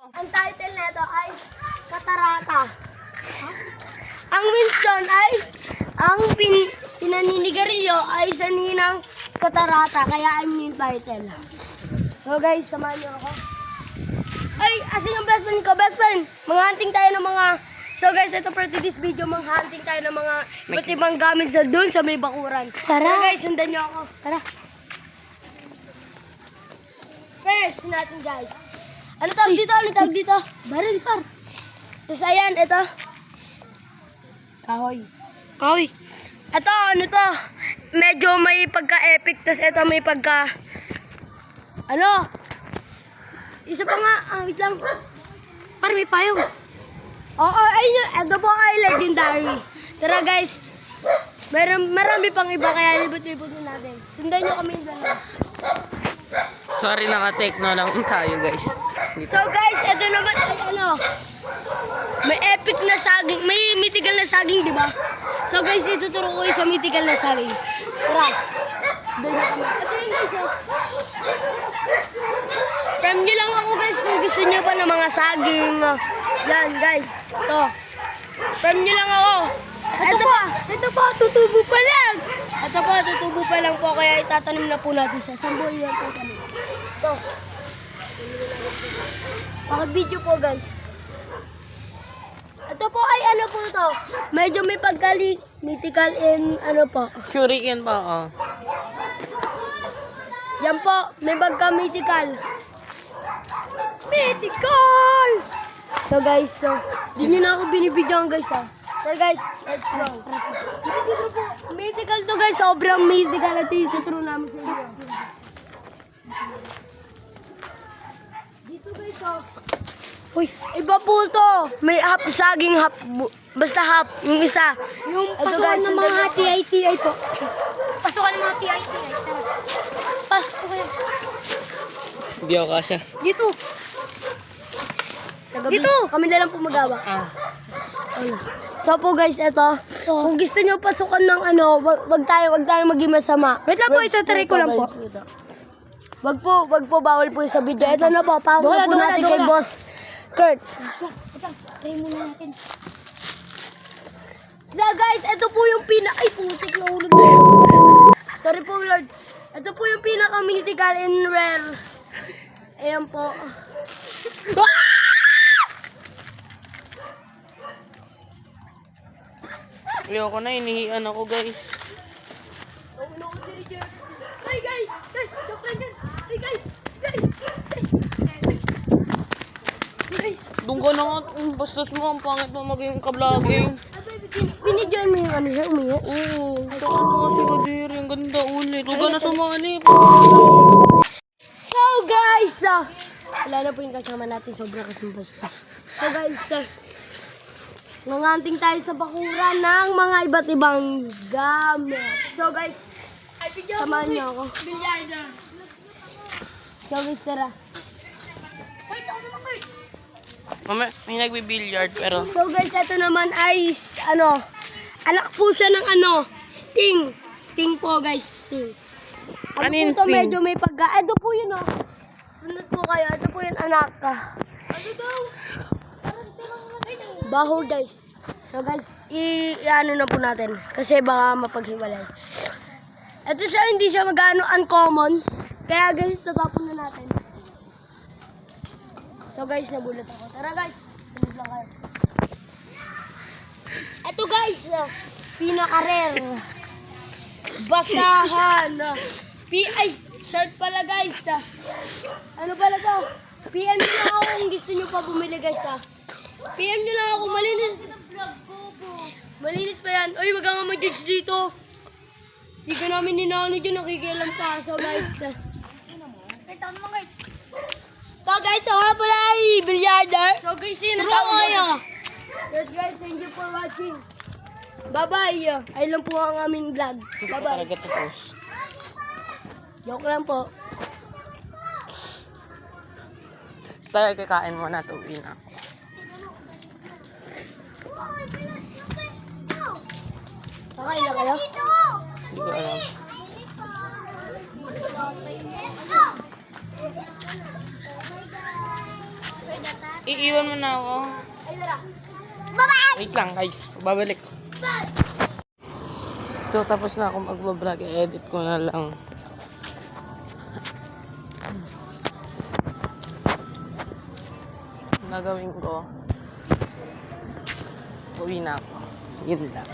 Ang title nito ay Katarata. Ang Winston ay ang pinaninigarilyo ay saninang katarata, kaya I'm yung title. So guys, samahan niyo ako. Ay, asan yung best friend ko? Best friend, manghunting tayo ng mga... So guys, ito for today's video, manghunting tayo ng mga iba't ibang gamit sa doon sa may bakuran. Tara! So guys, sundan niyo ako. Tara! First natin guys. Ano tawag dito? Ano tawag dito? Baril par. Tapos ayan, ito. Kahoy. Kahoy. Ito, ano to? Medyo may pagka-epic. Tapos ito may pagka... Ano? Isa pa nga. Wait lang. Parang may payong. Oo, ayun yun. Ito po ay legendary. Tara guys. Marami pang iba kaya libot-libot natin. Sundan nyo kami dyan. Sorry, naka-techno lang tayo guys. So guys, ito naman ay ano. May epic na saging. May mythical na saging, di ba? So guys, ituturo ko yung sa mythical na saging. Tara. Doon na kami. Ito yung guys, oh. Prem nyo lang ako guys kung gusto nyo pa ng mga saging. Yan guys. Ito. Prem nyo lang ako. Ito po, tutubo pa lang. Ito po, tutubo pa lang po. Kaya itatanim na po natin siya. Sambo yan po kami. Ito. Paka-video po guys. Ito po ay ano po to. Medyo may mythical in ano po. Shuriken pa, oh. Yan po, may pagka-mythical. Mythical! So guys, di nyo na ako binibigyan guys ha. So guys, let's go. Mythical to guys, sobrang mythical. Ito yung tuturo namin sa inyo. Dito guys Uy, iba po to. May half saging, basta half, yung isa. Yung pasukan ng mga TI-TI po. Pasukan ng mga TI-TI. Pasok po kayo. Hindi ako kasya. Dito. Dito. Kami na lang po magawa. Ano. So po guys, eto. Kung gusto nyo pasukan ng ano, wag tayo maging masama. Wait lang po, ito try ko lang po. Wag po, bawal po sa video. Ito na po, pakuha po natin kay Boss Kurt. Try muna natin. So guys, ito po yung ay putik na ulo na. Sorry po Lord. Ito po yung pinaka-mythical and rare. Ayan po. Ayoko na, inihian ako guys. Ay guys, joke lang yan. Ay guys. Doon ka na nga, bastos mo, ang pangit mo maging ka-vlogging. Binidyan mo yung ano siya, umiyak. Oo, takot mo kasi kadiri, ang ganda ulit. Huwag ka na sumali. So guys, wala na po yung kasama natin, sobrang kasumbas-bas. So guys, nanganting tayo sa bakuran ng mga iba't ibang gamit. So guys, samahan niyo ako. So guys, tara. Mama, may nagbi-billiard pero... So guys, ito naman ay, anak po siya ng Sting. Sting po guys, Sting. Ano yung po to, Sting? medyo may pagka. Ito po yun Sunod po kayo, ito po yung anak ka. Ano daw? Baho guys. So guys, i-ano na po natin. Kasi baka mapaghiwalay. Ito siya, hindi siya magano uncommon. Kaya guys, tatapon na natin. So guys, nagulat ako. Tara guys, sunod lang kayo. Ito guys, pinaka-rare. Basahan. Ay, shirt pala guys. Ano pala to? PM nyo lang ako kung gusto nyo pa bumili guys. PM nyo lang ako, malinis. Malinis pa yan. Uy, wag kang mag-judge dito. Di ka namin ninano dyan, nakikialam pa. So guys, nga pala ay billiarder. So guys, yun na kayo. Yes guys, thank you for watching. Bye-bye. Ay lang po ang aming vlog. Bye-bye. Joke lang po. Tayo kakain muna, tuwi na. Kakain na kayo? Hindi ko alam. Iiwan mo na ako. Ay, tara. Bye-bye! Wait lang guys, babalik. So tapos na ako magbablog, i-edit ko na lang. Nagawin ko, uwi na ako. Yun lang.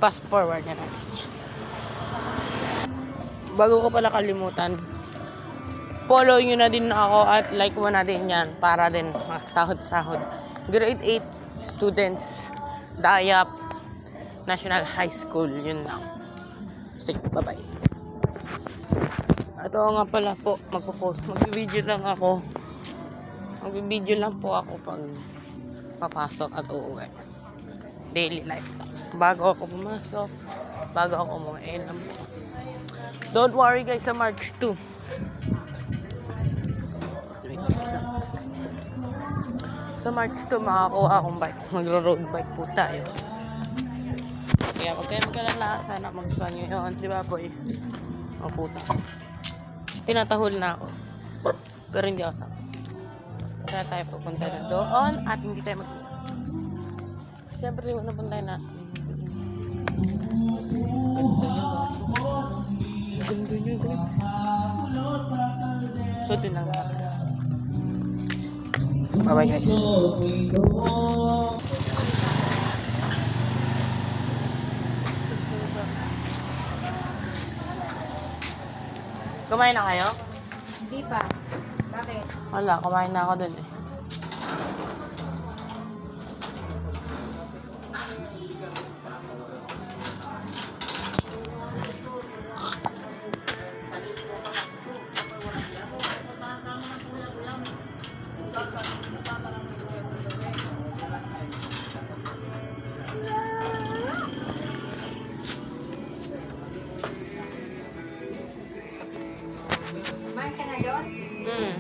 Fast forward na lang. Bago ko pala kalimutan, follow nyo na din ako at like mo na din yan para din makasahod-sahod. Grade 8 students, Dayap National High School, yun lang. Sige, bye-bye. Ito nga pala po, magpo-post. Mag-video lang ako. Mag-video lang po ako pag papasok at uuwi. Daily life. Bago ako pumasok, bago ako umuwi lang po. Don't worry guys, sa March 2. Sa March 2, makakuha akong bike. Magro-road bike po tayo. Kaya huwag kayo magkalala, sana mag-swan nyo yun. Di ba boy? O puta. Tinatahol na ako. Pero hindi ako sama. Kaya tayo pupunta na doon at hindi tayo mag... Siyempre, wala punta natin. Ganda nyo, guys. So, din lang natin. Bye-bye, guys. Kumain na kayo? Hindi pa. Bakit? Wala, kumain na ako dun eh. Kumain ka na yun? Hmm.